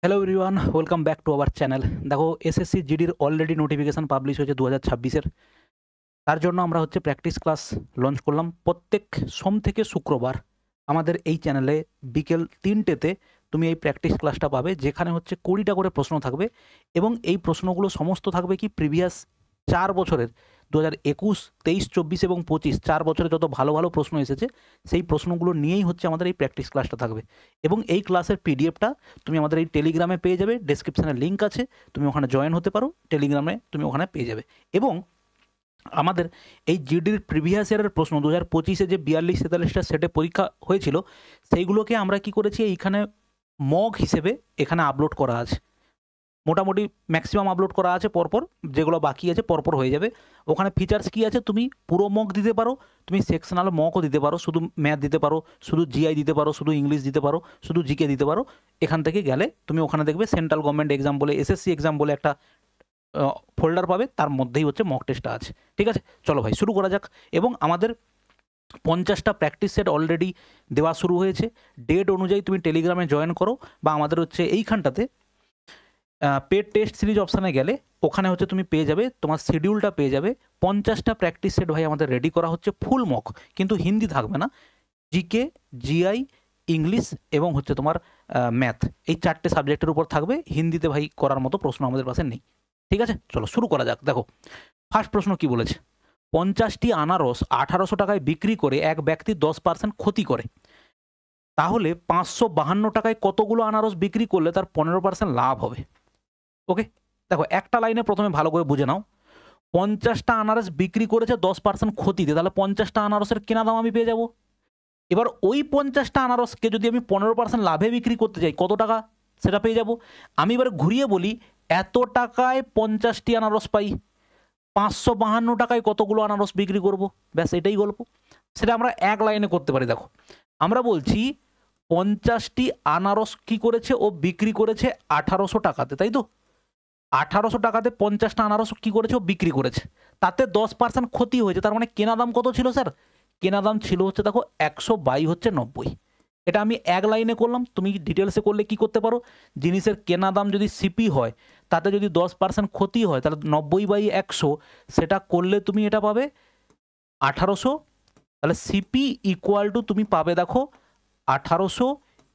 Hello everyone, welcome back to our channel. দেখো, SSC জিডির already notification publish হয়েছে 2026-এর। তার জন্য আমরা প্র্যাকটিস ক্লাস লঞ্চ করলাম প্রত্যেক সোম থেকে শুক্রবার আমাদের এই চ্যানেলে বিকেল 3টেতে তুমি এই প্র্যাকটিস ক্লাসটা পাবে, যেখানে 20টা করে প্রশ্ন থাকবে এবং এই প্রশ্নগুলো সমস্ত থাকবে কি প্রিভিয়াস 4 বছরের 2021, 23, 24 এবং 25 4 বছরে যত ভালো ভালো প্রশ্ন এসেছে সেই প্রশ্নগুলো নিয়েই আমাদের এই প্র্যাকটিস ক্লাসটা থাকবে। এবং এই ক্লাসের পিডিএফটা তুমি আমাদের এই টেলিগ্রামে পেয়ে যাবে, ডেসক্রিপশানে লিঙ্ক আছে, তুমি ওখানে জয়েন হতে পারো, টেলিগ্রামে তুমি ওখানে পেয়ে যাবে। এবং আমাদের এই জিডির প্রিভিয়াস ইয়ারের প্রশ্ন 2025-এ যে 42-43টা সেটে পরীক্ষা হয়েছিল সেইগুলোকে আমরা কি করেছি এইখানে মক হিসেবে এখানে আপলোড করা আছে। মোটামুটি ম্যাক্সিমাম আপলোড করা আছে পরপর, যেগুলো বাকি আছে পরপর হয়ে যাবে। ওখানে ফিচার্স কী আছে, তুমি পুরো মক দিতে পারো, তুমি সেকশনাল মকও দিতে পারো, শুধু ম্যাথ দিতে পারো, শুধু জিআই দিতে পারো, শুধু ইংলিশ দিতে পারো, শুধু জিকে দিতে পারো। এখান থেকে গেলে তুমি ওখানে দেখবে সেন্ট্রাল গভর্নমেন্ট এক্সাম বলে, এসএসসি এক্সাম বলে একটা ফোল্ডার পাবে, তার মধ্যেই মক টেস্টটা আছে। ঠিক আছে, চলো ভাই শুরু করা যাক। এবং আমাদের 50টা প্র্যাকটিস সেট অলরেডি দেওয়া শুরু হয়েছে। ডেট অনুযায়ী তুমি টেলিগ্রামে জয়েন করো বা আমাদের এইখানটাতে পেড টেস্ট সিরিজ অপশানে গেলে ওখানে তুমি পেয়ে যাবে, তোমার শিডিউলটা পেয়ে যাবে। 50টা প্র্যাকটিস সেট ভাই আমাদের রেডি করা হচ্ছে, ফুল মক, কিন্তু হিন্দি থাকবে না, জিকে, জিআই, ইংলিশ এবং তোমার ম্যাথ, এই 4টে সাবজেক্টের উপর থাকবে। হিন্দিতে ভাই করার মতো প্রশ্ন আমাদের পাশে নেই। ঠিক আছে, চলো শুরু করা যাক। দেখো, ফার্স্ট প্রশ্ন কি বলেছে, 50টি আনারস 1800 টাকায় বিক্রি করে এক ব্যক্তি 10% ক্ষতি করে, তাহলে 552 টাকায় কতগুলো আনারস বিক্রি করলে তার 15% লাভ হবে? ওকে, দেখো একটা লাইনে প্রথমে ভালো করে বুঝে নাও। 50টা আনারস বিক্রি করেছে 10% ক্ষতিতে, তাহলে 50টা আনারসের কেনা দাম আমি পেয়ে যাব। এবার ওই 50টা আনারসকে যদি আমি 15% লাভে বিক্রি করতে চাই, কত টাকা সেটা পেয়ে যাব। আমি এবার ঘুরিয়ে বলি, এত টাকায় 50টি আনারস পাই, 552 টাকায় কতগুলো আনারস বিক্রি করব, ব্যাস এটাই গল্প। সেটা আমরা এক লাইনে করতে পারি। দেখো, আমরা বলছি 50টি আনারস কি করেছে, ও বিক্রি করেছে 1800 টাকাতে, তাই তো? 1800 টাকাতে 50টা আনারস কি করেছে, ও বিক্রি করেছে, তাতে 10% ক্ষতি হয়েছে। তার মানে কেনা দাম কত ছিল স্যার? কেনা দাম ছিল দেখো 100/90। এটা আমি এক লাইনে করলাম। তুমি ডিটেলসে করলে কি করতে পারো, জিনিসের কেনা দাম যদি সিপি হয়, তাতে যদি 10% ক্ষতি হয়, তাহলে 90/100, সেটা করলে তুমি এটা পাবে 1800। তাহলে সিপি ইকুয়াল টু তুমি পাবে দেখো 1800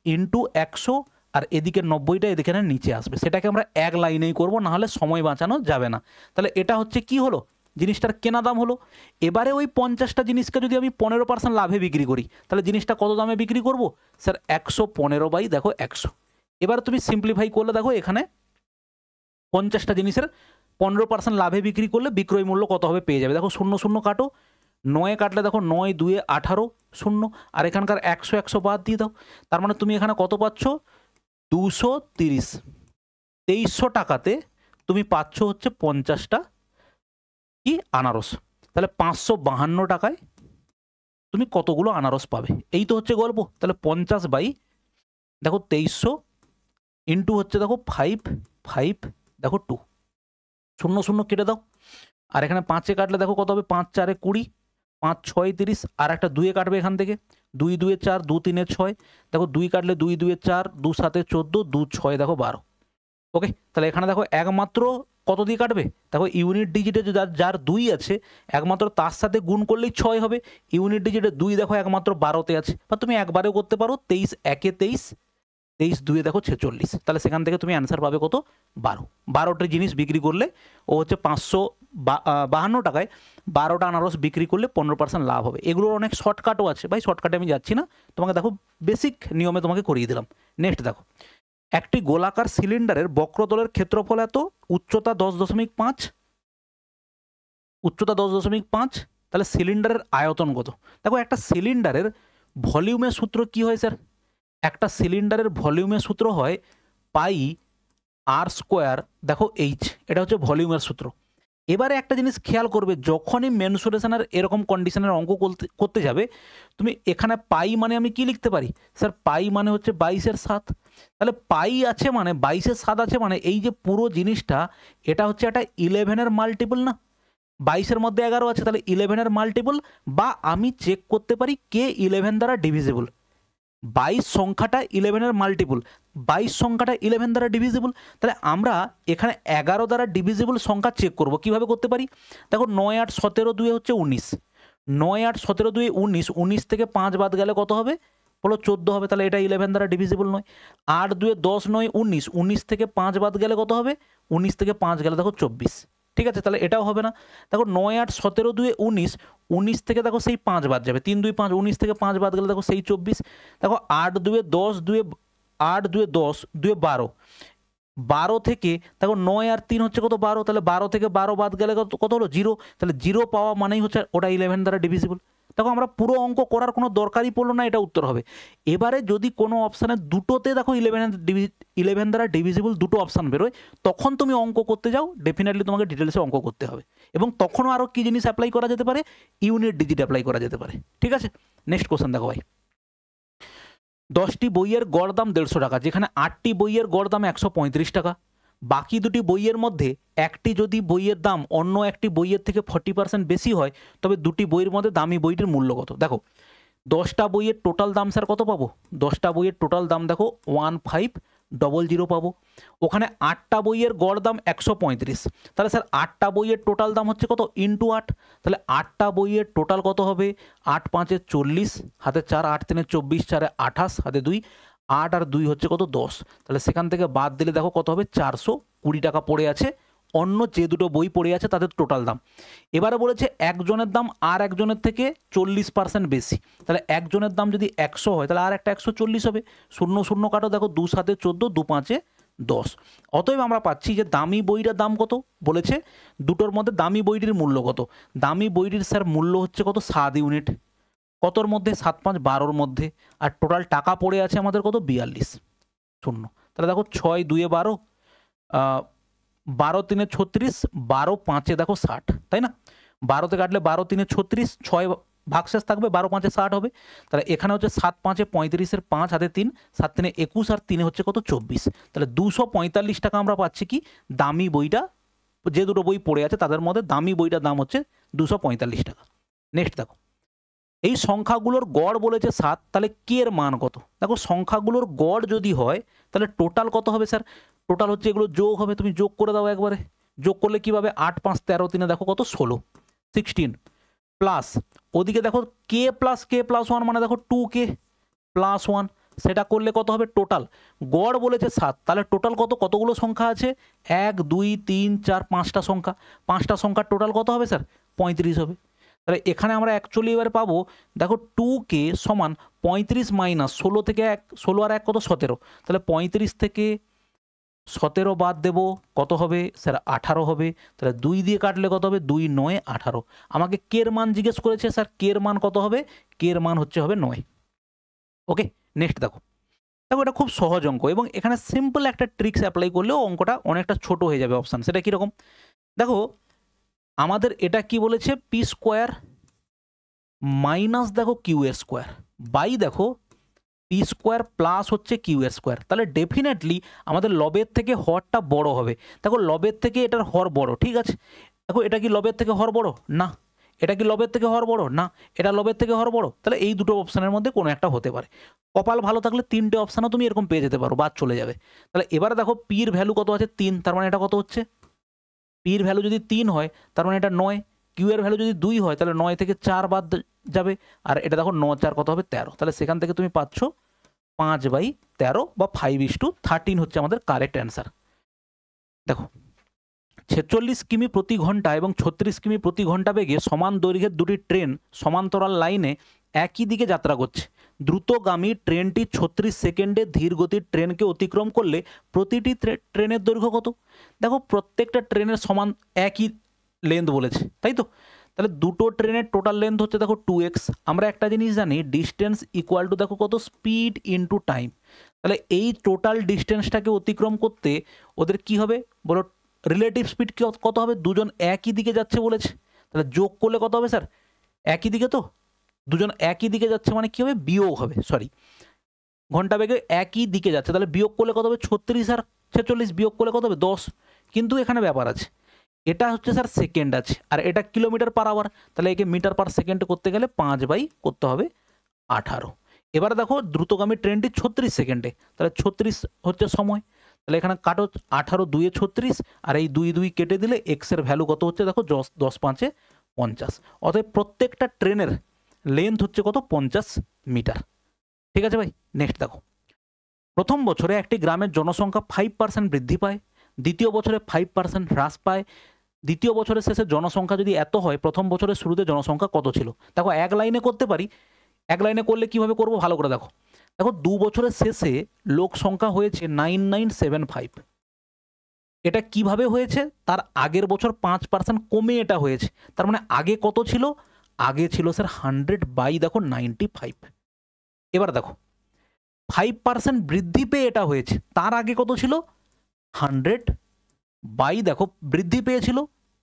ইন্টু 100, আর এদিকে 90টা এদিকে নিচে আসবে। সেটাকে আমরা এক লাইনেই করব, নাহলে সময় বাঁচানো যাবে না। তাহলে এটা কি হলো, জিনিসটার কেনা দাম হলো। এবারে ওই 50টা জিনিসকে যদি আমি 15% লাভে বিক্রি করি, তাহলে জিনিসটা কত দামে বিক্রি করব স্যার? 115/100। এবার তুমি সিম্পলিফাই করলে দেখো এখানে 50টা জিনিসের 15% লাভে বিক্রি করলে বিক্রয় মূল্য কত হবে পেয়ে যাবে। দেখো 0 0 কাটো, 9 কাটলে দেখো 9 2 18 0, আর এখানকার 100 100 বাদ দিয়ে দাও। তার মানে তুমি এখানে কত পাচ্ছ, 230। 2300 টাকাতে তুমি পাচ্ছ 50টা কি আনারস। তাহলে 552 টাকায় তুমি কতগুলো আনারস পাবে, এই তো গল্প। তাহলে 50 দেখো 2300 ইন্টু দেখো 5 5 দেখো 2, 0 0 কেটে দাও, আর এখানে 5-এ কাটলে দেখো কত হবে, 5 4 20, 5 6 30, আর একটা 2-এ কাটবে এখান থেকে, 2 2 4, 2 3 6, দেখো 2 কাটলে 2 2 4, 2 7 14, 2 6 দেখো 12। ওকে, তাহলে এখানে দেখো একমাত্র কত দিয়ে কাটবে, দেখো ইউনিট ডিজিটে যার 2 আছে একমাত্র তার সাথে গুণ করলেই 6 হবে। ইউনিট ডিজিটে 2 দেখো একমাত্র 12তে আছে, বা তুমি একবারেও করতে পারো, 23 1-এ 23, 23 2-এ দেখো 46। তাহলে সেখান থেকে তুমি অ্যান্সার পাবে কত, 12। 12টি জিনিস বিক্রি করলে ও 552 টাকায় 12টা আনারস বিক্রি করলে 15% লাভ হবে। এগুলোর অনেক শর্টকাটও আছে ভাই, শর্টকাটে আমি যাচ্ছি না, তোমাকে দেখো বেসিক নিয়মে তোমাকে করিয়ে দিলাম। নেক্সট দেখো, একটি গোলাকার সিলিন্ডারের বক্রতলের ক্ষেত্রফল এত, উচ্চতা 10.5, উচ্চতা 10.5, তাহলে সিলিন্ডারের আয়তন কত? দেখো একটা সিলিন্ডারের ভলিউমের সূত্র কি হয় স্যার? একটা সিলিন্ডারের ভলিউমের সূত্র হয় πr², দেখো এইচ, এটা ভলিউমের সূত্র। এবারে একটা জিনিস খেয়াল করবে, যখনই মেনসুরেশনের এরকম কন্ডিশনের অঙ্ক করতে যাবে, তুমি এখানে পাই মানে আমি কি লিখতে পারি স্যার? পাই মানে 22/7। তাহলে পাই আছে মানে 22/7 আছে, মানে এই যে পুরো জিনিসটা এটা একটা 11-এর মাল্টিপল না? 22-এর মধ্যে 11 আছে, তাহলে 11-এর মাল্টিপল, বা আমি চেক করতে পারি কে 11 দ্বারা ডিভিজিবল। 22 সংখ্যাটা 11-এর মাল্টিপল, 22 সংখ্যাটা 11 দ্বারা ডিভিজিবল। তাহলে আমরা এখানে 11 দ্বারা ডিভিজিবল সংখ্যা চেক করব, কিভাবে করতে পারি? দেখো 9 8 17 2 হচ্ছে 19, 9 8 17 2 19, 19 থেকে 5 বাদ গেলে কত হবে বলো? 14 হবে। তাহলে এটা 11 দ্বারা ডিভিজিবল নয়। 8 2 10 9 19, 19 থেকে 5 বাদ গেলে কত হবে? 19 থেকে 5 গেলে দেখো 24, ঠিক আছে, তাহলে এটাও হবে না। দেখো 9 8 17 2 19, 19 থেকে দেখো সেই 5 বাদ যাবে, 3 2 5, 19 থেকে 5 বাদ গেলে দেখো সেই 24। দেখো 8 2 10 2, 8 2 10 2 12, 12 থেকে দেখো 9 আর 3 হচ্ছে কত? 12, তাহলে 12 থেকে 12 বাদ গেলে কত হলো? 0। তাহলে 0 পাওয়া মানেই হচ্ছে ওটা 11 দ্বারা ডিভিজিবল। দেখো আমরা পুরো অঙ্ক করার কোনো দরকারই পড়লো না, এটা উত্তর হবে। এবারে যদি কোনো অপশানে দুটোতে দেখো 11 দ্বারা ডিভিজিবল দুটো অপশান বেরোয়, তখন তুমি অঙ্ক করতে যাও, ডেফিনেটলি তোমাকে ডিটেলসে অঙ্ক করতে হবে। এবং তখনও আরও কী জিনিস অ্যাপ্লাই করা যেতে পারে? ইউনিট ডিজিট অ্যাপ্লাই করা যেতে পারে, ঠিক আছে। নেক্সট কোশ্চেন দেখো ভাই, 10টি বইয়ের গড় দাম 150 টাকা, যেখানে 8টি বইয়ের গড় দাম 135 টাকা। বাকি দুটি বইয়ের মধ্যে একটি যদি বইয়ের দাম অন্য একটি বইয়ের থেকে 40% বেশি হয়, তবে দুটি বইয়ের মধ্যে দামি বইটির মূল্য কত? দেখো 10টা বইয়ের টোটাল দাম স্যার কত পাবো? 10টা বইয়ের টোটাল দাম দেখো 1500 পাবো। ওখানে 8টা বইয়ের গড় দাম 135, তাহলে স্যার 8টা বইয়ের টোটাল দাম হচ্ছে কত? ইন্টু 8, তাহলে 8টা বইয়ের টোটাল কত হবে? 8 5 40, হাতে 4, 8 3 24, 4 28, হাতে 2, 8 আর 2 হচ্ছে কত? 10। তাহলে সেখান থেকে বাদ দিলে দেখো কত হবে? 420 টাকা পড়ে আছে অন্য যে দুটো বই পড়ে আছে তাদের টোটাল দাম। এবারে বলেছে একজনের দাম আর একজনের থেকে 40% বেশি, তাহলে একজনের দাম যদি 100 হয় তাহলে আর একটা 140 হবে। 0 0 কাটো, দেখো 2 7 14, 2 5 10। অতএব আমরা পাচ্ছি যে দামি বইটার দাম কত বলেছে, দুটোর মধ্যে দামি বইটির মূল্য কত? দামি বইটির স্যার মূল্য হচ্ছে কত? 7 ইউনিট। কতর মধ্যে? 7 5 12-র মধ্যে। আর টোটাল টাকা পড়ে আছে আমাদের কত? 42 শূন্য। তাহলে দেখো 6 2 12, 12 3 36, 12 5 দেখো 60, তাই না? 12তে কাটলে 12 3 36, 6 ভাগশেষ থাকবে, 12 5 60 হবে। তাহলে এখানে হচ্ছে 7 5 35-এর 5, হাতে 3, 7 3 21, আর 3 হচ্ছে কত? 24। তাহলে 245 টাকা আমরা পাচ্ছি কি? দামি বইটা, যে দুটো বই পড়ে আছে তাদের মধ্যে দামি বইটার দাম হচ্ছে 245 টাকা। নেক্সট দেখো, এই সংখ্যাগুলোর গড় বলেছে 7, তাহলে কে এর মান কত? দেখো সংখ্যাগুলোর গড় যদি হয় তাহলে টোটাল কত হবে স্যার? টোটাল হচ্ছে এগুলো যোগ হবে, তুমি যোগ করে দাও একবারে। যোগ করলে কীভাবে? 8 5 13, 3 দেখো কত? 16, 16 প্লাস ওদিকে দেখো কে প্লাস 1 মানে দেখো 2k প্লাস 1, সেটা করলে কত হবে? টোটাল গড় বলেছে 7, তাহলে টোটাল কত? কতগুলো সংখ্যা আছে? 1 2 3 4 5টা সংখ্যা, 5টা সংখ্যার টোটাল কত হবে স্যার? 35 হবে। তাহলে এখানে আমরা অ্যাকচুয়ালি এবার পাবো, দেখো 2k সমান 35 মাইনাস 16 থেকে 1, 16 আর 1 কত? 17। তাহলে 35 থেকে 17 বাদ দেবো, কত হবে স্যার? 18 হবে। তাহলে 2 দিয়ে কাটলে কত হবে? 2 9 18। আমাকে কের মান জিজ্ঞেস করেছে স্যার, কের মান কত হবে? কের মান হচ্ছে হবে 9। ওকে, নেক্সট দেখো, দেখো এটা খুব সহজ অঙ্ক এবং এখানে সিম্পল একটা ট্রিক্স অ্যাপ্লাই করলেও অঙ্কটা অনেকটা ছোট হয়ে যাবে অপশান। সেটা কীরকম? দেখো আমাদের এটা কি বলেছে? পি স্কোয়ার মাইনাস দেখো কিউ এর স্কোয়ার বাই দেখো পি স্কোয়ার প্লাস হচ্ছে কিউ এর স্কোয়ার। তাহলে ডেফিনেটলি আমাদের লবের থেকে হরটা বড় হবে। দেখো লবের থেকে এটার হর বড়, ঠিক আছে। দেখো এটা কি লবের থেকে হর বড়? না। এটা কি লবের থেকে হর বড়? না। এটা লবের থেকে হর বড়। তাহলে এই দুটো অপশানের মধ্যে কোনো একটা হতে পারে। কপাল ভালো থাকলে 3টে অপশানও তুমি এরকম পেয়ে যেতে পারো, বাদ চলে যাবে। তাহলে এবারে দেখো পির ভ্যালু কত আছে? 3, তার মানে এটা কত হচ্ছে? পির ভ্যালু যদি 3 হয় তার মানে এটা 9। কিউ এর ভ্যালু যদি 2 হয় তাহলে 9 থেকে 4 বাদ যাবে, আর এটা দেখো 9 4 কত হবে? 13। তাহলে সেখান থেকে তুমি পাচ্ছ 5/13 বা 5:13 হচ্ছে আমাদের কারেক্ট অ্যান্সার। দেখো 46 কিমি প্রতি ঘন্টা এবং 36 কিমি প্রতি ঘন্টা বেগে সমান দৈর্ঘ্যের দুটি ট্রেন সমান্তরাল লাইনে একই দিকে যাত্রা করছে। দ্রুতগামী ট্রেনটি 36 সেকেন্ডে ধীর গতির ট্রেনকে অতিক্রম করলে প্রতিটি ট্রেনের দৈর্ঘ্য কত? দেখো প্রত্যেকটা ট্রেনের সমান একই লেন্থ বলেছে, তাই তো? তাহলে দুটো ট্রেনের টোটাল লেন্থ হচ্ছে দেখো 2x। আমরা একটা জিনিস জানি, ডিস্টেন্স ইকুয়াল টু দেখো কত? Speed into time. তাহলে এই টোটাল ডিস্টেন্সটাকে অতিক্রম করতে ওদের কি হবে বলো? রিলেটিভ স্পিড কত হবে? দুজন একই দিকে যাচ্ছে বলেছে, তাহলে যোগ করলে কত হবে স্যার? একই দিকে তো, দুজন একই দিকে যাচ্ছে মানে কি হবে? বিয়োগ হবে, সরি, ঘন্টা বেগে একই দিকে যাচ্ছে, তাহলে বিয়োগ করলে কত হবে? 36 আর 46 বিয়োগ করলে কত হবে? 10। কিন্তু এখানে ব্যাপার আছে, এটা হচ্ছে স্যার সেকেন্ড আছে আর এটা কিলোমিটার পার আওয়ার, তাহলে একে মিটার পার সেকেন্ড করতে গেলে 5 বাই করতে হবে 18। এবার দেখো দ্রুতগামী ট্রেনটি 36 সেকেন্ডে, তাহলে 36 হচ্ছে সময়, তাহলে এখানে কাটো 18 2 36, আর এই 2 2 কেটে দিলে এক্স এর ভ্যালু কত হচ্ছে দেখো 10 5 50। অতএব প্রত্যেকটা ট্রেনের লেন্থ হচ্ছে কত 50 মিটার। ঠিক আছে ভাই, নেক্সট দেখো, প্রথম বছরে একটি গ্রামের জনসংখ্যা 5% বৃদ্ধি পায়, দ্বিতীয় বছরে 5% হ্রাস পায়, দ্বিতীয় বছরের শেষে জনসংখ্যা যদি এত হয়, প্রথম বছরের শুরুতে জনসংখ্যা কত ছিল? দেখো এক লাইনে করতে পারি, এক লাইনে করলে কিভাবে করব ভালো করে দেখো। দেখো 2 বছরের শেষে লোক সংখ্যা হয়েছে 9975। এটা কিভাবে হয়েছে? তার আগের বছর 5% কমে এটা হয়েছে। তার মানে আগে কত ছিল? আগে ছিল স্যার 100 বাই দেখো 95। এবার দেখো 5% বৃদ্ধি পেয়ে এটা হয়েছে, তার আগে কত ছিল? 100 বাই দেখো বৃদ্ধি পেয়েছিল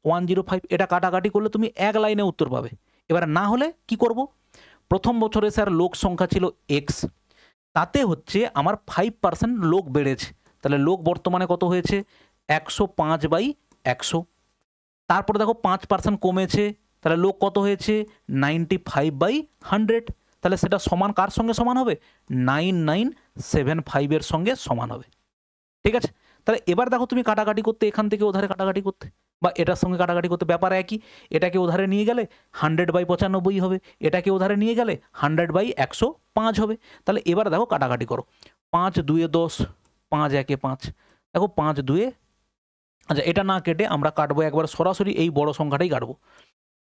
105। এটা কাটাকাটি করলে তুমি এক লাইনে উত্তর পাবে। এবার না হলে কি করব? প্রথম বছরে স্যার লোক সংখ্যা ছিল এক্স, তাতে হচ্ছে আমার 5% লোক বেড়েছে, তাহলে লোক বর্তমানে কত হয়েছে? 105 বাই 100। তারপরে দেখো 5% কমেছে, তাহলে লোক কত হয়েছে? 95 বাই 100। তাহলে সেটা সমান কার সঙ্গে সমান হবে? 9975 এর সঙ্গে সমান হবে। ঠিক আছে, তাহলে এবার দেখো তুমি কাটাকাটি করতে, এখান থেকে ওধারে কাটাকাটি করতে বা এটার সঙ্গে কাটাকাটি করতে ব্যাপার একই। এটাকে ওধারে নিয়ে গেলে 100 বাই 95 হবে, এটাকে ওধারে নিয়ে গেলে 100 বাই 105 হবে। তাহলে এবার দেখো কাটাকাটি করো, 5 2 10, 5 1 5, দেখো 5 2, আচ্ছা এটা না কেটে আমরা কাটবো একবার সরাসরি এই বড় সংখ্যাটাই কাটবো।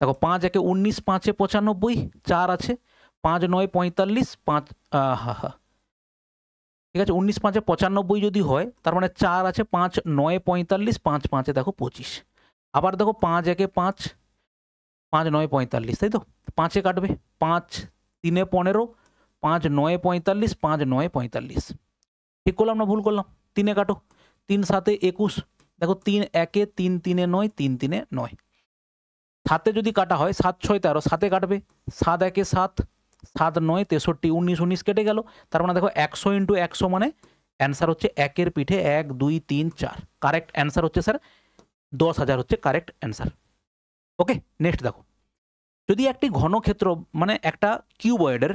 দেখো 5 1 19, 5 95, 4 আছে, 5 9 45, 5 ঠিক আছে, 19 5 95 যদি হয়, তার মানে 4 আছে, 5 9 45, 5 5 দেখো 25। আবার দেখো 5 1 5, 5 9 45, তাই তো 5 কাটবে, 5 3 15, 5 9 45, 5 9 45। ঠিক করলাম না ভুল করলাম? 3 কাটো, 3 7 21, দেখো 3 1 3 3 9, 3 3 9। 7 যদি কাটা হয় 7 6 13, 7 কাটবে, 7 1 7, 7 9 63, 19 19 কেটে গেল। তার মানে দেখো 100 ইন্টু 100 মানে অ্যান্সার হচ্ছে 1 পিঠে 1 2 3 4। কারেক্ট অ্যান্সার হচ্ছে স্যার 10,000 হচ্ছে কারেক্ট অ্যান্সার। ওকে, নেক্সট দেখো, যদি একটি ঘনক্ষেত্র মানে একটা কিউবয়েডের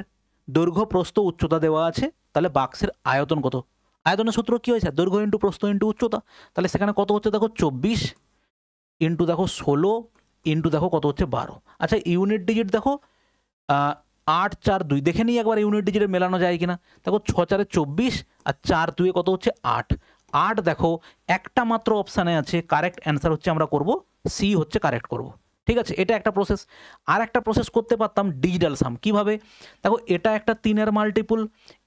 দৈর্ঘ্য প্রস্থ উচ্চতা দেওয়া আছে, তাহলে বাক্সের আয়তন কত? আয়তনের সূত্র কি হয়েছে? দৈর্ঘ্য ইন্টু প্রস্থ ইন্টু উচ্চতা। তাহলে সেখানে কত হচ্ছে দেখো 24 ইন্টু দেখো 16 ইন্টু দেখো কত হচ্ছে 12। আচ্ছা ইউনিট ডিজিট দেখো 8 4 2, দেখে নিই একবার ইউনিট ডিজিটে মেলানো যায় কিনা। দেখো 6 4 24 আর 4 2 কত হচ্ছে 8। 8 দেখো একটা মাত্র অপশানে আছে, কারেক্ট অ্যান্সার হচ্ছে আমরা করব সি হচ্ছে কারেক্ট করব। ঠিক আছে, এটা একটা প্রসেস। আর একটা প্রসেস করতে পারতাম ডিজিটাল সাম। কিভাবে? দেখো এটা একটা 3-এর মাল্টিপুল,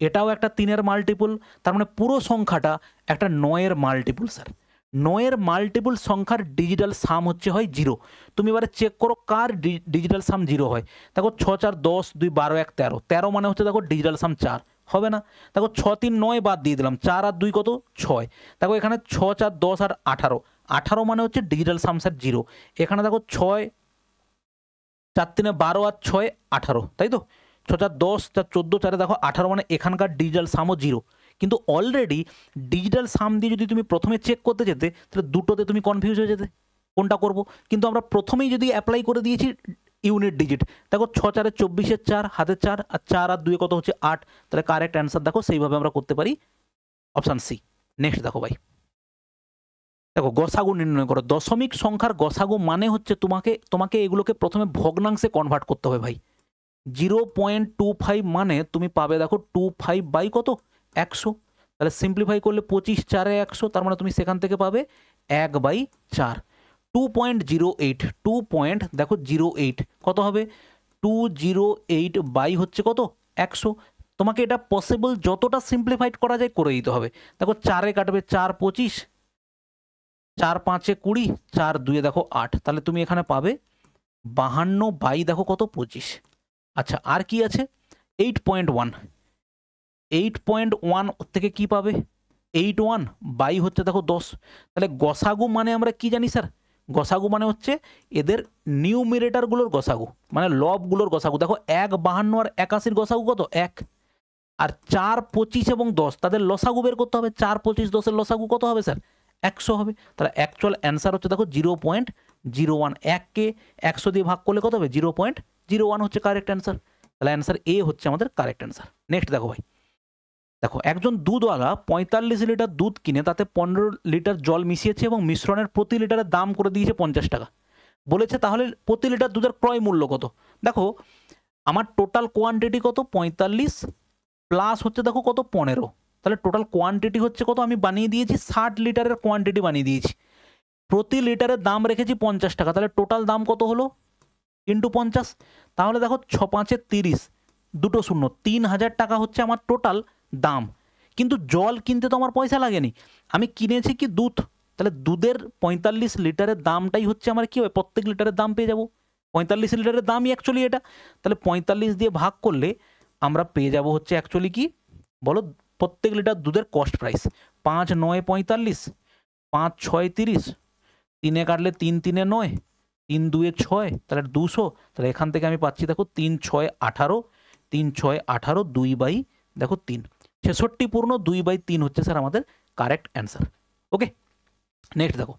এটাও একটা 3-এর মাল্টিপুল, তার মানে পুরো সংখ্যাটা একটা 9-এর মাল্টিপুল স্যার। 9-এর মাল্টিপুল সংখ্যার ডিজিটাল সাম হচ্ছে হয় 0। তুমি এবারে চেক করো কার ডিজিটাল সাম 0 হয়। দেখো 6 4 10 2 12 1 13, 13 মানে হচ্ছে দেখো ডিজিটাল সাম 4 হবে না। দেখো 6 3 9 বাদ দিয়ে দিলাম, 4 আর 2 কত 6। দেখো এখানে 6 4 10 আর 18, 18 মানে হচ্ছে ডিজিটাল সাম স্যার 0। এখানে দেখো 6 4 3 12 আর 6 18, তাই তো 6 4 10 4 14 4 দেখো 18 মানে এখানকার ডিজিটাল সামও 0। কিন্তু অলরেডি ডিজিটাল সাম দিয়ে যদি তুমি প্রথমে চেক করতে যেতে, তাহলে দুটোতে তুমি কনফিউজ হয়ে যেতে কোনটা করব। কিন্তু আমরা প্রথমেই যদি অ্যাপ্লাই করে দিয়েছি ইউনিট ডিজিট, দেখো 6 4 24 4 হাতে 4 আর 4 আর 2 কত হচ্ছে 8, তাহলে কারেক্ট অ্যান্সার দেখো সেইভাবে আমরা করতে পারি অপশান সি। নেক্সট দেখো ভাই, দেখো গসাগু নির্ণয় করো। দশমিক সংখ্যার গসাগু মানে হচ্ছে তোমাকে এগুলোকে প্রথমে ভগ্নাংশে কনভার্ট করতে হবে ভাই। 0.25 মানে তুমি পাবে দেখো 25 বাই কত 100। তাহলে সিম্পলিফাই করলে 25 4 100, তার মানে তুমি সেখান থেকে পাবে 1/4। 2.08, 2 দেখো 08 কত হবে? 208 বাই হচ্ছে কত 100। তোমাকে এটা পসিবল যতটা সিম্পলিফাইড করা যায় করে দিতে হবে। দেখো 4 কাটবে 4 25, 4 5 20, 4 2 দেখো 8, তাহলে তুমি এখানে পাবে 52 বাই দেখো কত 25। আচ্ছা আর কি আছে? 8.1, 8.1 থেকে কি পাবে? 81 বাই হচ্ছে দেখো 10। তাহলে গসাগু মানে আমরা কি জানি স্যার? গসাগু মানে হচ্ছে এদের নিউমিরেটারগুলোর গসাগু, মানে লবগুলোর গসাগু। দেখো 1 52 আর 81 গসাগু কত 1, আর 4 25 এবং 10 তাদের লসাগু বের করতে হবে। 4 25 10-এর লসাগু কত হবে স্যার? 100 হবে। তাহলে অ্যাকচুয়াল অ্যান্সার হচ্ছে দেখো 0.01। 1কে 100 দিয়ে ভাগ করলে কত হবে? 0.01 হচ্ছে কারেক্ট অ্যান্সার। তাহলে অ্যান্সার এ হচ্ছে আমাদের কারেক্ট অ্যান্সার। নেক্সট দেখো ভাই, দেখো একজন দুধওয়ালা 45 লিটার দুধ কিনে তাতে 15 লিটার জল মিশিয়েছে এবং মিশ্রণের প্রতি লিটারের দাম করে দিয়েছে 50 টাকা। বলেছে তাহলে প্রতি লিটার দুধের ক্রয় মূল্য কত? দেখো আমার টোটাল কোয়ান্টিটি কত 45 প্লাস হচ্ছে দেখো কত 15, তাহলে টোটাল কোয়ান্টিটি হচ্ছে কত, আমি বানিয়ে দিয়েছি 60 লিটারের কোয়ান্টিটি বানিয়ে দিয়েছি, প্রতি লিটারের দাম রেখেছি 50 টাকা, তাহলে টোটাল দাম কত হলো ইন্টু 50, তাহলে দেখো 6 5 30, দুটো শূন্য, 3000 টাকা হচ্ছে আমার টোটাল দাম। কিন্তু জল কিনতে তো আমার পয়সা লাগেনি, আমি কিনেছি কি দুধ, তাহলে দুধের 45 লিটারের দামটাই হচ্ছে আমার কি হবে, প্রত্যেক লিটারের দাম পেয়ে যাব, 45 লিটারের দামই অ্যাকচুয়ালি এটা, তাহলে 45 দিয়ে ভাগ করলে আমরা পেয়ে যাব হচ্ছে অ্যাকচুয়ালি কি বলো, প্রত্যেক লিটার দুধের কস্ট প্রাইস। 5 9 45, 5 6 30, 3 কাটলে 3 3 9, 3 2 6, তাহলে 200, তাহলে এখান থেকে আমি পাচ্ছি দেখো 3 6 18, 3 6 18, 2 দেখো 3, 66 পূর্ণ 2/3 হচ্ছে স্যার আমাদের কারেক্ট অ্যান্সার। ওকে, নেক্সট দেখো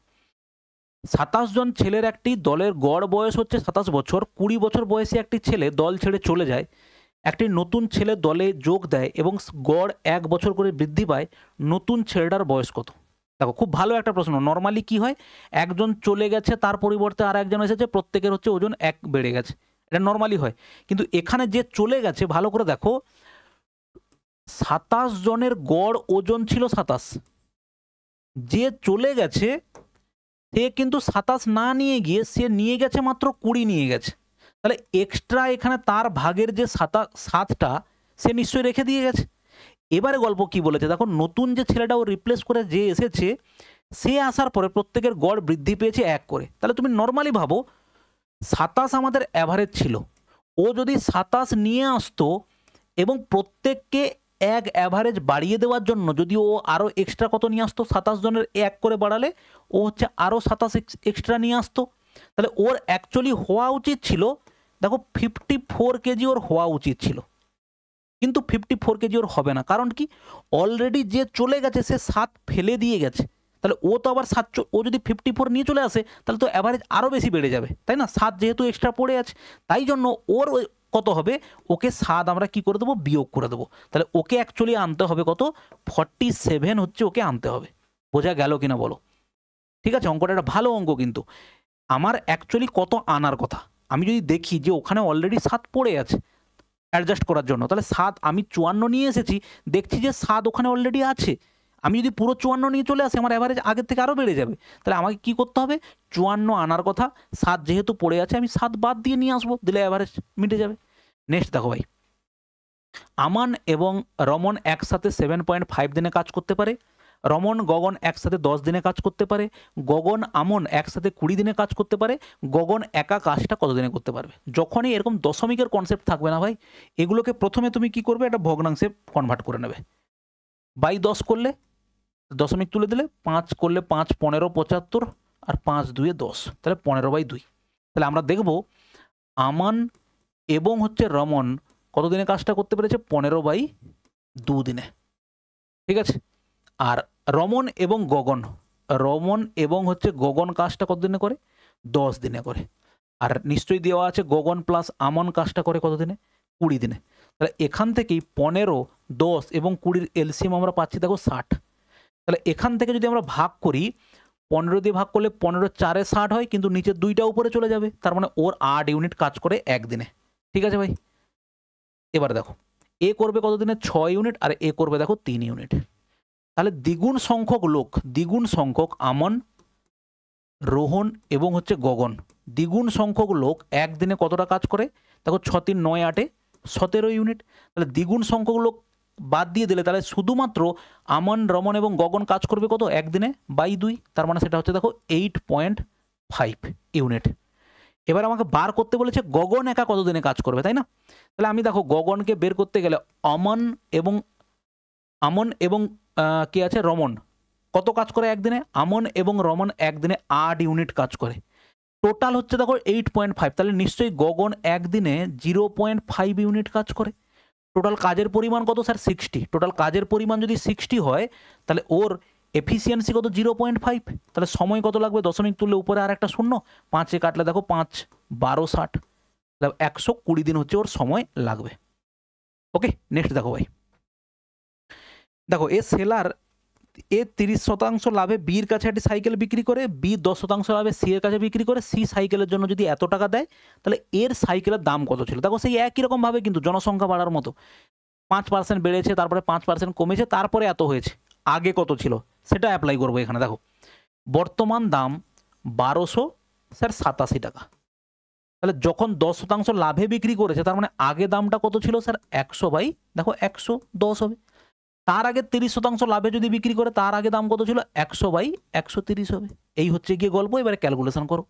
27 জন ছেলের একটি দলের গড় বয়স হচ্ছে 27 বছর, 20 বছর বয়সী একটি ছেলে দল ছেড়ে চলে যায়, একটি নতুন ছেলে দলে যোগ দেয় এবং গড় 1 বছর করে বৃদ্ধি পায়, নতুন ছেলেটার বয়স কত? দেখো খুব ভালো একটা প্রশ্ন। নর্মালি কি হয়, একজন চলে গেছে তার পরিবর্তে আর একজন এসেছে, প্রত্যেকের হচ্ছে ওজন 1 বেড়ে গেছে, এটা নর্মালি হয়। কিন্তু এখানে যে চলে গেছে ভালো করে দেখো, 27 জনের গড় ওজন ছিল 27, যে চলে গেছে সে কিন্তু 27 না নিয়ে গিয়ে সে নিয়ে গেছে মাত্র 20 নিয়ে গেছে, তাহলে এক্সট্রা এখানে তার ভাগের যে 7টা সে নিশ্চয়ই রেখে দিয়ে গেছে। এবারে গল্প কি বলেছে দেখো, নতুন যে ছেলেটা ও রিপ্লেস করে যে এসেছে সে আসার পরে প্রত্যেকের গড় বৃদ্ধি পেয়েছে 1 করে, তাহলে তুমি নর্মালি ভাবো 27 আমাদের অ্যাভারেজ ছিল, ও যদি 27 নিয়ে আসতো এবং প্রত্যেককে 1 অ্যাভারেজ বাড়িয়ে দেওয়ার জন্য যদি ও আরও এক্সট্রা কত নিয়ে আসতো, 27 জনের 1 করে বাড়ালে ও হচ্ছে আরও 27 এক্সট্রা নিয়ে আসতো, তাহলে ওর অ্যাকচুয়ালি হওয়া উচিত ছিল দেখো 54 কেজি ওর হওয়া উচিত ছিল, কিন্তু 54 কেজি ওর হবে না, কারণ কি অলরেডি যে চলে গেছে সে 7 ফেলে দিয়ে গেছে, তাহলে ও তো আবার 7, ও যদি 54 নিয়ে চলে আসে তাহলে তো অ্যাভারেজ আরও বেশি বেড়ে যাবে, তাই না? 7 যেহেতু এক্সট্রা পড়ে আছে, তাই জন্য ওর কত হবে, ওকে 7 আমরা কি করে দেবো, বিয়োগ করে দেবো, তাহলে ওকে অ্যাকচুয়ালি আনতে হবে কত, 47 হচ্ছে ওকে আনতে হবে। বোঝা গেল কিনা বলো? ঠিক আছে, অঙ্কটা একটা ভালো অঙ্ক, কিন্তু আমার অ্যাকচুয়ালি কত আনার কথা, আমি যদি দেখি যে ওখানে অলরেডি 7 পড়ে আছে অ্যাডজাস্ট করার জন্য, তাহলে 7 আমি 54 নিয়ে এসেছি, দেখছি যে 7 ওখানে অলরেডি আছে, আমি যদি পুরো 54 নিয়ে চলে আসি আমার অ্যাভারেজ আগের থেকে আরও বেড়ে যাবে, তাহলে আমাকে কি করতে হবে, 54 আনার কথা, 7 যেহেতু পড়ে আছে আমি 7 বাদ দিয়ে নিয়ে আসবো, দিলে অ্যাভারেজ মিটে যাবে। নেক্সট দেখো ভাই, আমান এবং রমন একসাথে 7.5 দিনে কাজ করতে পারে, রমন গগন একসাথে 10 দিনে কাজ করতে পারে, গগন আমন একসাথে 20 দিনে কাজ করতে পারে, গগন একা কাজটা কত দিনে করতে পারবে? যখনই এরকম দশমিকের কনসেপ্ট থাকবে না ভাই, এগুলোকে প্রথমে তুমি কি করবে, একটা ভগ্নাংশে কনভার্ট করে নেবে, বাই 10 করলে দশমিক তুলে দিলে, 5 করলে 5 15 75, আর 5 2 10, তাহলে 15/2। তাহলে আমরা দেখব আমান এবং হচ্ছে রমন কত দিনে কাজটা করতে পেরেছে, 15/2 দিনে, ঠিক আছে। আর রমন এবং গগন কাজটা কত দিনে করে, 10 দিনে করে, আর নিশ্চয়ই দেওয়া আছে গগন প্লাস আমন কাজটা করে কত দিনে, 20 দিনে। তাহলে এখান থেকেই 15, 10 এবং 20 এলসিএম আমরা পাচ্ছি দেখো 60, তাহলে এখান থেকে যদি আমরা ভাগ করি, 15 দিয়ে ভাগ করলে 15 4 60 হয়, কিন্তু নিচের 2টা উপরে চলে যাবে, তার মানে ওর 8 ইউনিট কাজ করে একদিনে, ঠিক আছে ভাই। এবার দেখো এ করবে কত দিনে, 6 ইউনিট, আর এ করবে দেখো 3 ইউনিট, তাহলে দ্বিগুণ সংখ্যক আমন, রোহন এবং হচ্ছে গগন, দ্বিগুণ সংখ্যক লোক একদিনে কতটা কাজ করে, দেখো 6 3 9 8 17 ইউনিট, তাহলে দ্বিগুণ সংখ্যক লোক বাদ দিয়ে দিলে তাহলে শুধুমাত্র আমন, রমন এবং গগন কাজ করবে কত একদিনে, বাই 2, তার মানে সেটা হচ্ছে দেখো 8.5 ইউনিট। এবার আমাকে বার করতে বলেছে গগন একা কত দিনে কাজ করবে, তাই না? তাহলে আমি দেখো গগনকে বের করতে গেলে আমন এবং কি আছে রমন কত কাজ করে একদিনে, আমন এবং রমন একদিনে 8 ইউনিট কাজ করে, টোটাল হচ্ছে দেখো 8.5, তাহলে নিশ্চয়ই গগন একদিনে 0.5 ইউনিট কাজ করে। টোটাল কাজের পরিমাণ কত স্যার, 60, টোটাল কাজের পরিমাণ যদি 60 হয় তাহলে ওর এফিসিয়েন্সি কত, 0.5, তাহলে সময় কত লাগবে, দশমিক তুললে উপরে আর একটা শূন্য, 5 কাটলে দেখো 5 12 60, 120 দিন হচ্ছে ওর সময় লাগবে। ওকে, নেক্সট দেখো ভাই, দেখো এ সেলার এ 30% লাভে বির কাছে একটি সাইকেল বিক্রি করে, বি 10% লাভে সি এর কাছে বিক্রি করে, সি সাইকেলের জন্য যদি এত টাকা দেয় তাহলে এর সাইকেলের দাম কত ছিল। দেখো সেই একই রকমভাবে কিন্তু জনসংখ্যা বাড়ার মতো 5% বেড়েছে, তারপরে 5% কমেছে, তারপরে এত হয়েছে, আগে কত ছিল সেটা অ্যাপ্লাই করবো এখানে। দেখো বর্তমান দাম 1200 স্যার 87 টাকা, তাহলে যখন 10% লাভে বিক্রি করেছে তার মানে আগে দামটা কত ছিল স্যার 100 বাই দেখো 110 হবে। তার আগে 30% লাভে যদি বিক্রি করে তার আগে দাম কত ছিল 100 বাই 130 হবে। এই হচ্ছে গিয়ে গল্প। এবারে ক্যালকুলেশন করো,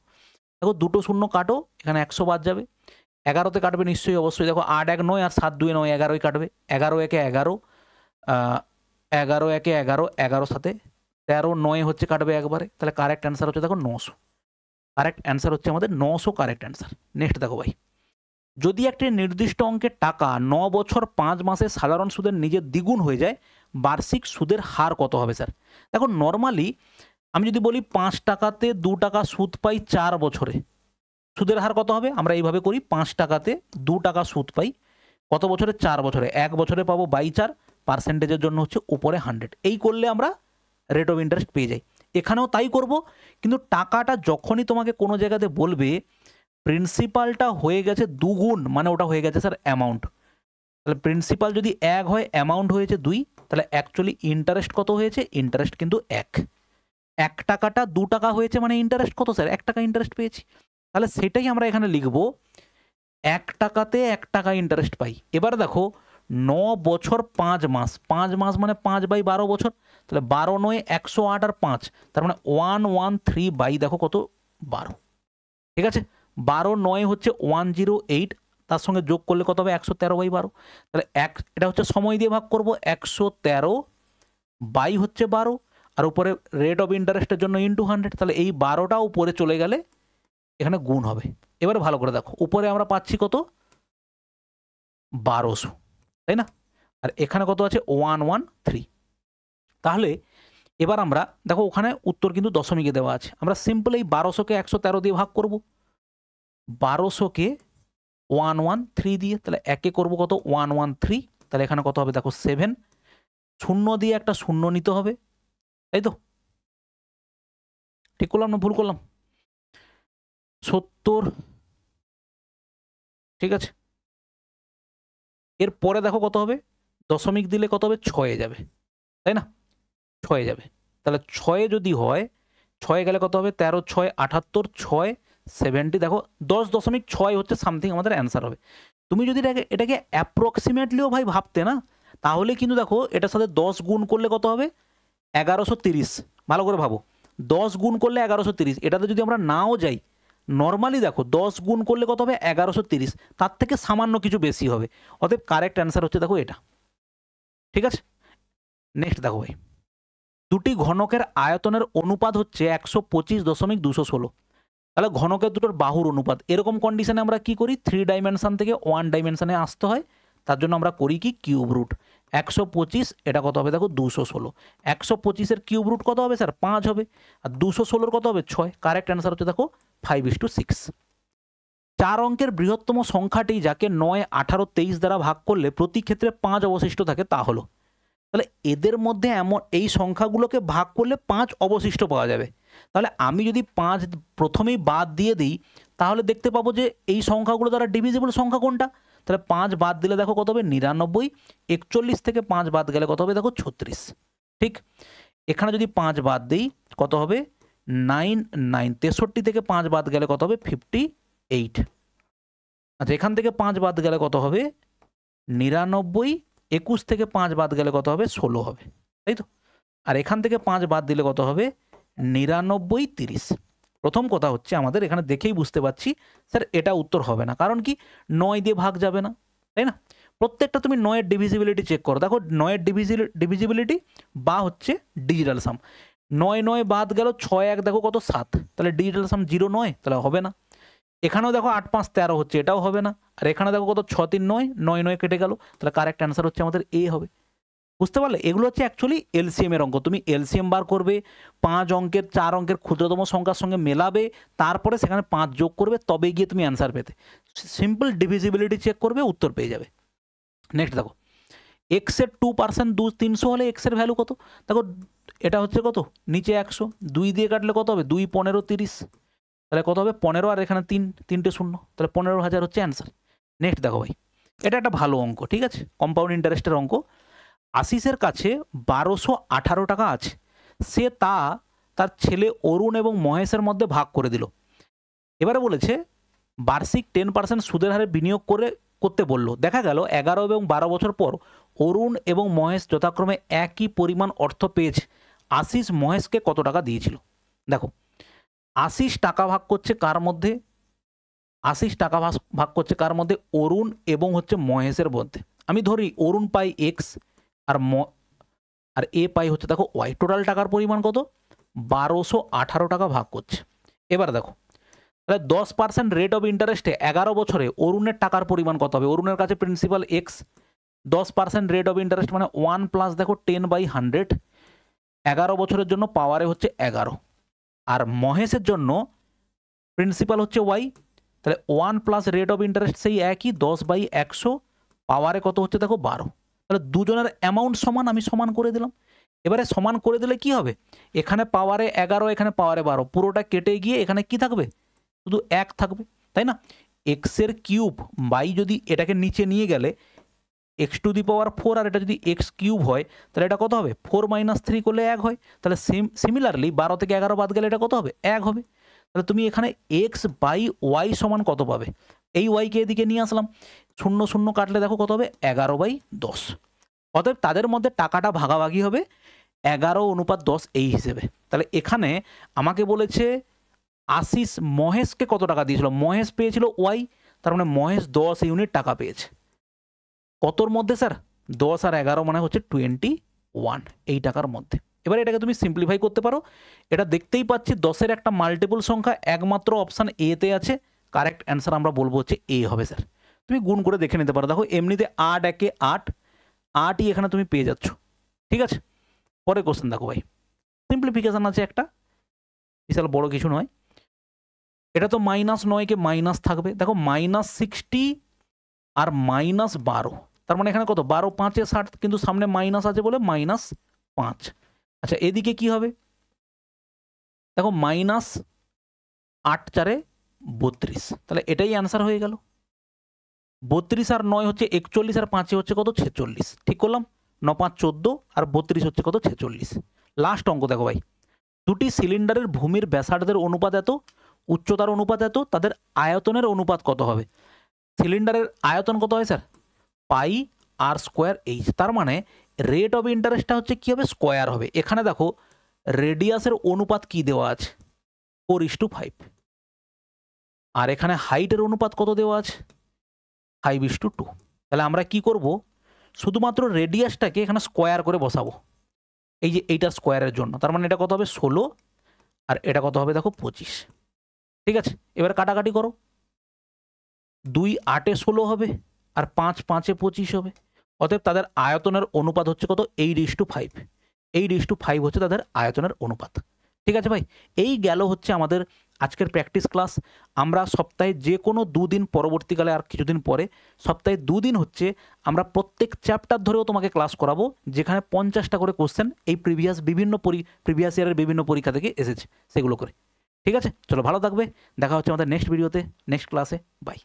দেখো দুটো শূন্য কাটো, এখানে 100 বাদ যাবে, 11তে কাটবে নিশ্চয়ই অবশ্যই, দেখো 8 1 9 আর 7 2 9 11ই কাটবে, 11 1 11, 11 1 11, 11 7 13, 9 হচ্ছে কাটবে একবারে, তাহলে কারেক্ট অ্যান্সার হচ্ছে দেখো 900। কারেক্ট অ্যান্সার হচ্ছে আমাদের 900 কারেক্ট অ্যান্সার। নেক্সট দেখো ভাই, যদি একটি নির্দিষ্ট অঙ্কের টাকা 9 বছর 5 মাসে সাধারণ সুদের নিজের দ্বিগুণ হয়ে যায়, বার্ষিক সুদের হার কত হবে স্যার। দেখো নর্মালি আমি যদি বলি 5 টাকাতে 2 টাকা সুদ পাই 4 বছরে, সুদের হার কত হবে, আমরা এইভাবে করি 5 টাকাতে 2 টাকা সুদ পাই কত বছরে, 4 বছরে, 1 বছরে পাবো বাই 4, পার্সেন্টেজের জন্য হচ্ছে উপরে 100, এই করলে আমরা রেট অফ ইন্টারেস্ট পেয়ে যাই। এখানেও তাই করব, কিন্তু টাকাটা যখনই তোমাকে কোনো জায়গাতে বলবে প্রিন্সিপালটা হয়ে গেছে দুগুণ, মানে ওটা হয়ে গেছে স্যার অ্যামাউন্ট, তাহলে প্রিন্সিপাল যদি 1 হয় অ্যামাউন্ট হয়েছে 2, তাহলে অ্যাকচুয়ালি ইন্টারেস্ট কত হয়েছে, ইন্টারেস্ট কিন্তু 1 টাকাটা 2 টাকা হয়েছে, মানে ইন্টারেস্ট কত স্যার 1 টাকা ইন্টারেস্ট পেয়েছি, তাহলে সেটাই আমরা এখানে লিখব 1 টাকাতে 1 টাকা ইন্টারেস্ট পাই। এবার দেখো 9 বছর 5 মাস, 5 মাস মানে 5 বাই 12 বছর, তাহলে 12 9 108 আর 5, তার মানে 113 বাই দেখো কত 12, ঠিক আছে, 12 9 হচ্ছে 108, তার সঙ্গে যোগ করলে কত হবে 113 বাই 12, তাহলে এটা হচ্ছে সময় দিয়ে ভাগ করব, 113 বাই হচ্ছে 12, আর উপরে রেট অফ ইন্টারেস্টের জন্য ইন্টু 100, তাহলে এই 12টা উপরে চলে গেলে এখানে গুণ হবে। এবারে ভালো করে দেখো, উপরে আমরা পাচ্ছি কত 1200, তাই না, আর এখানে কত আছে 113, তাহলে এবার আমরা দেখো ওখানে উত্তর কিন্তু দশমিকে দেওয়া আছে, আমরা সিম্পল এই 1200কে 113 দিয়ে ভাগ করব, 1200কে 113 দিয়ে, তাহলে একে করব কত 113, তাহলে এখানে কত হবে দেখো 7, শূন্য দিয়ে একটা শূন্য নিতে হবে, তাই তো, ঠিক করলাম না ভুল করলাম, 70, ঠিক আছে। এরপরে দেখো কত হবে, দশমিক দিলে কত হবে 6 যাবে, তাই না, 6 যাবে, তাহলে 6 যদি হয় 6 গেলে কত হবে 13 6 78, 6 70, দেখো 10.6 হচ্ছে সামথিং আমাদের অ্যান্সার হবে। তুমি যদি এটাকে অ্যাপ্রক্সিমেটলিও ভাই ভাবতে না, তাহলে কিন্তু দেখো এটার সাথে 10 গুণ করলে কত হবে 1130, ভালো করে ভাবো 10 গুণ করলে 1130, এটাতে যদি আমরা নাও যাই নর্মালি দেখো 10 গুণ করলে কত হবে 1130, তার থেকে সামান্য কিছু বেশি হবে, অতএব কারেক্ট অ্যান্সার হচ্ছে দেখো এটা, ঠিক আছে। নেক্সট দেখো ভাই, দুটি ঘনকের আয়তনের অনুপাত হচ্ছে 125.216, তাহলে ঘনকের দুটোর বাহুর অনুপাত, এরকম কন্ডিশনে আমরা কি করি 3 ডাইমেনশন থেকে 1 ডাইমেনশনে আসতে হয়, তার জন্য আমরা করি কি কিউব রুট, 125 এটা কত হবে দেখো 216, 125-এর কিউব রুট কত হবে স্যার 5 হবে, আর 216-এর কত হবে 6, কারেক্ট অ্যান্সার হচ্ছে দেখো 5:6। 4 অঙ্কের বৃহত্তম সংখ্যাটি যাকে 9 18 23 দ্বারা ভাগ করলে প্রতি ক্ষেত্রে 5 অবশিষ্ট থাকে তা হলো, তাহলে এদের মধ্যে এমন এই সংখ্যাগুলোকে ভাগ করলে 5 অবশিষ্ট পাওয়া যাবে, তাহলে আমি যদি 5 প্রথমেই বাদ দিয়ে দিই তাহলে দেখতে পাবো যে এই সংখ্যাগুলো দ্বারা ডিভিজিবল সংখ্যা কোনটা, তাহলে 5 বাদ দিলে দেখো কত হবে 99, 41 থেকে 5 বাদ গেলে কত হবে দেখো 36, ঠিক, এখানে যদি 5 বাদ দিই কত হবে 9 9, 63 থেকে 5 বাদ গেলে কত হবে 58, আচ্ছা এখান থেকে 5 বাদ গেলে কত হবে 99, 21 থেকে 5 বাদ গেলে কত হবে 16 হবে, তাই তো, আর এখান থেকে 5 বাদ দিলে কত হবে 99 30। প্রথম কথা হচ্ছে আমাদের এখানে দেখেই বুঝতে পারছি স্যার এটা উত্তর হবে না, কারণ কি 9 দিয়ে ভাগ যাবে না, তাই না, প্রত্যেকটা তুমি 9-এর ডিভিজিবিলিটি চেক করো, দেখো 9-এর ডিভিজিবিলিটি বা হচ্ছে ডিজিটাল সাম, 9 9 বাদ গেল 6 1 দেখো কত 7, তাহলে ডিজিটাল সাম 0 9, তাহলে হবে না, এখানেও দেখো 8 5 13 হচ্ছে, এটাও হবে না, আর এখানে দেখো কত 6 3 9 9 9 কেটে গেল, তাহলে কারেক্ট অ্যান্সার হচ্ছে আমাদের এ হবে, বুঝতে পারলে, এগুলো হচ্ছে অ্যাকচুয়ালি এলসিএম এর অঙ্ক, তুমি এলসিএম বার করবে 5 অঙ্কের 4 অঙ্কের ক্ষুদ্রতম সংখ্যার সঙ্গে মেলাবে, তারপরে সেখানে 5 যোগ করবে, তবে গিয়ে তুমি অ্যান্সার পেতে, সিম্পল ডিভিজিবিলিটি চেক করবে, উত্তর পেয়ে যাবে। নেক্সট দেখো, এক্সের 2% 300 হলে এক্সের ভ্যালু কত? দেখো এটা হচ্ছে কত, নিচে 100, 2 দিয়ে কাটলে কত হবে, 2 15 30, তাহলে কত হবে 15, আর এখানে 3টে শূন্য, তাহলে 15,000 হচ্ছে অ্যান্সার। নেক্সট দেখো ভাই, এটা একটা ভালো অঙ্ক, ঠিক আছে, কম্পাউন্ড ইন্টারেস্টের অঙ্ক। আশিসের কাছে 1218 টাকা আছে, সে তার ছেলে অরুণ এবং মহেশের মধ্যে ভাগ করে দিল। এবারে বলেছে বার্ষিক 10% সুদের হারে বিনিয়োগ করতে বলল। দেখা গেল 11 এবং 12 বছর পর অরুণ এবং মহেশ যথাক্রমে একই পরিমাণ অর্থ পেয়েছে। আশিস মহেশকে কত টাকা দিয়েছিল? দেখো, আশিস টাকা ভাগ করছে কার মধ্যে? আশিস টাকা ভাগ করছে কার মধ্যে? অরুণ এবং হচ্ছে মহেশের মধ্যে। আমি ধরি অরুণ পাই এক্স আর এ পাই হচ্ছে দেখো ওয়াই। টোটাল টাকার পরিমাণ কত? 1218 টাকা ভাগ করছে। এবার দেখো, তাহলে 10% রেট অফ ইন্টারেস্টে 11 বছরে অরুণের টাকার পরিমাণ কত হবে? অরুণের কাছে principal x, 10% rate of interest মানে 1 প্লাস দেখো 10/100, 11 বছরের জন্য পাওয়ারে হচ্ছে 11। আর মহেশের জন্য প্রিন্সিপাল হচ্ছে ওয়াই, তাহলে 1 প্লাস রেট অফ ইন্টারেস্ট সেই একই, 10/100, পাওয়ারে কত হচ্ছে দেখো 12। তাহলে দুজনের অ্যামাউন্ট সমান, আমি সমান করে দিলাম। এবারে সমান করে দিলে কি হবে, এখানে পাওয়ারে 11, এখানে পাওয়ারে 12, পুরোটা কেটে গিয়ে এখানে কি থাকবে? শুধু 1 থাকবে, তাই না? এক্সের কিউব বাই, যদি এটাকে নিচে নিয়ে গেলে x⁴, আর এটা যদি এক্স কিউব হয় তাহলে এটা কত হবে? 4 - 3 করলে 1 হয়। তাহলে সিমিলারলি 12 থেকে 11 বাদ গেলে এটা কত হবে? 1 হবে। তাহলে তুমি এখানে x/y সমান কত পাবে? এই ওয়াইকে এদিকে নিয়ে আসলাম, 0 0 কাটলে দেখো কত হবে? 11/10। অতএব তাদের মধ্যে টাকাটা ভাগাভাগি হবে 11:10 এই হিসেবে। তাহলে এখানে আমাকে বলেছে আশিস মহেশকে কত টাকা দিয়েছিল? মহেশ পেয়েছিল ওয়াই, তার মানে মহেশ 10 ইউনিট টাকা পেয়েছে। কতর মধ্যে স্যার? 10 আর 11 মানে হচ্ছে 21 এই টাকার মধ্যে। এবার এটাকে তুমি সিম্পলিফাই করতে পারো। এটা দেখতেই পাচ্ছি 10-এর একটা মাল্টিপল সংখ্যা একমাত্র অপশান এতে আছে। কারেক্ট অ্যান্সার আমরা বলবো হচ্ছে এ হবে স্যার। তুমি গুণ করে দেখে নিতে পারো। দেখো এমনিতে 8 একে 8, 8ই এখানে তুমি পেয়ে যাচ্ছ, ঠিক আছে। পরে কোশ্চেন দেখো ভাই, সিম্পলিফিকেশান আছে একটা, বিশাল বড় কিছু নয়। এটা তো -9কে মাইনাস থাকবে, দেখো -60 আর -12, তার মানে এখানে কত? 12 5 60, কিন্তু সামনে মাইনাস আছে বলে -5। আচ্ছা এদিকে কি হবে? দেখো -8 4 32, তাহলে এটাই অ্যান্সার হয়ে গেল। 32 আর 9 হচ্ছে 41, আর 5 হচ্ছে কত? 46। ঠিক করলাম, 9 5 14 আর 32 হচ্ছে কত? 46। লাস্ট অঙ্ক দেখো ভাই, দুটি সিলিন্ডারের ভূমির ব্যাসার্ধের অনুপাত এত, উচ্চতার অনুপাত এত, তাদের আয়তনের অনুপাত কত হবে? সিলিন্ডারের আয়তন কত হয় স্যার? πr²h। তার মানে রেট অফ ইন্টারেস্টটা হচ্ছে কি হবে? স্কোয়ার হবে। এখানে দেখো রেডিয়াসের অনুপাত কি দেওয়া আছে? 4:5। আর এখানে হাইটের অনুপাত কত দেওয়া আছে? 5:2। তাহলে আমরা কি করব? শুধুমাত্র রেডিয়াসটাকে এখানে স্কোয়ার করে বসাবো, এই যে এইটা স্কোয়ারের জন্য। তার মানে এটা কত হবে? 16, আর এটা কত হবে দেখো? 25। ঠিক আছে, এবার কাটাকাটি করো, 2 8 16 হবে, আর 5 5 25 হবে। অতএব তাদের আয়তনের অনুপাত হচ্ছে কত? 8:5। 8:5 হচ্ছে তাদের আয়তনের অনুপাত। ঠিক আছে ভাই, এই গেল হচ্ছে আমাদের আজকের প্র্যাকটিস ক্লাস। আমরা সপ্তাহে যে কোনো 2 দিন, পরবর্তীকালে আর কিছুদিন পরে সপ্তাহে 2 দিন হচ্ছে আমরা প্রত্যেক চ্যাপ্টার ধরেও তোমাকে ক্লাস করাবো, যেখানে 50টা করে কোশ্চেন এই প্রিভিয়াস ইয়ারের বিভিন্ন পরীক্ষা থেকে এসেছে সেগুলো করে। ঠিক আছে, চলো ভালো থাকবে, দেখা হচ্ছে আমাদের নেক্সট ভিডিওতে, নেক্সট ক্লাসে। বাই।